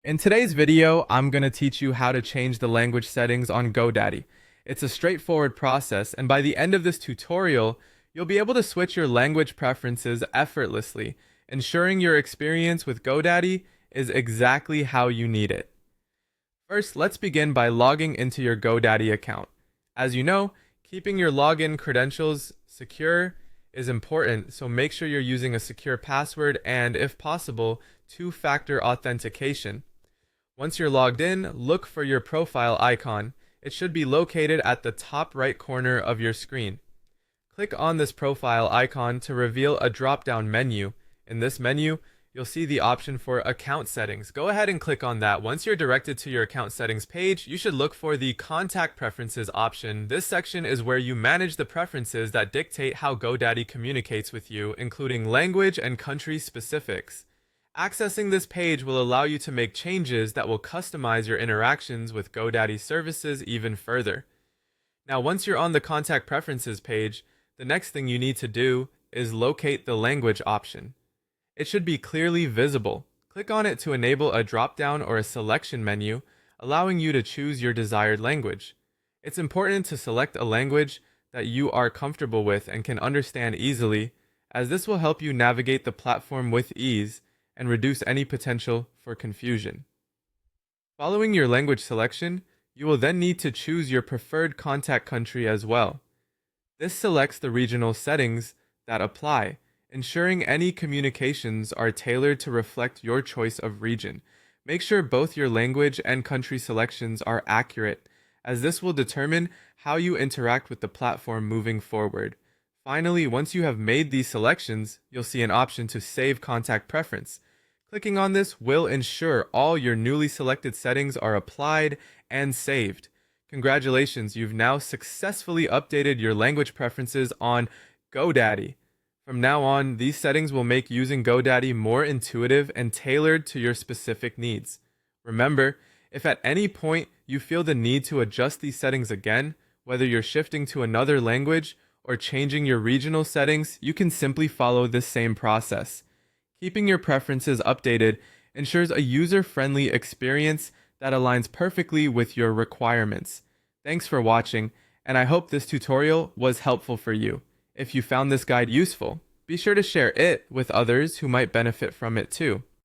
In today's video, I'm going to teach you how to change the language settings on GoDaddy. It's a straightforward process, and by the end of this tutorial, you'll be able to switch your language preferences effortlessly, ensuring your experience with GoDaddy is exactly how you need it. First, let's begin by logging into your GoDaddy account. As you know, keeping your login credentials secure is important, so make sure you're using a secure password and, if possible, two-factor authentication. Once you're logged in, look for your profile icon. It should be located at the top right corner of your screen. Click on this profile icon to reveal a drop-down menu. In this menu, you'll see the option for account settings. Go ahead and click on that. Once you're directed to your account settings page, you should look for the contact preferences option. This section is where you manage the preferences that dictate how GoDaddy communicates with you, including language and country specifics. Accessing this page will allow you to make changes that will customize your interactions with GoDaddy services even further. Now, once you're on the contact preferences page, the next thing you need to do is locate the language option. It should be clearly visible. Click on it to enable a drop-down or a selection menu, allowing you to choose your desired language. It's important to select a language that you are comfortable with and can understand easily, as this will help you navigate the platform with ease and reduce any potential for confusion. Following your language selection, you will then need to choose your preferred contact country as well. This selects the regional settings that apply, ensuring any communications are tailored to reflect your choice of region. Make sure both your language and country selections are accurate, as this will determine how you interact with the platform moving forward. Finally, once you have made these selections, you'll see an option to save contact preference. Clicking on this will ensure all your newly selected settings are applied and saved. Congratulations, you've now successfully updated your language preferences on GoDaddy. From now on, these settings will make using GoDaddy more intuitive and tailored to your specific needs. Remember, if at any point you feel the need to adjust these settings again, whether you're shifting to another language or changing your regional settings, you can simply follow this same process. Keeping your preferences updated ensures a user-friendly experience that aligns perfectly with your requirements. Thanks for watching, and I hope this tutorial was helpful for you. If you found this guide useful, be sure to share it with others who might benefit from it too.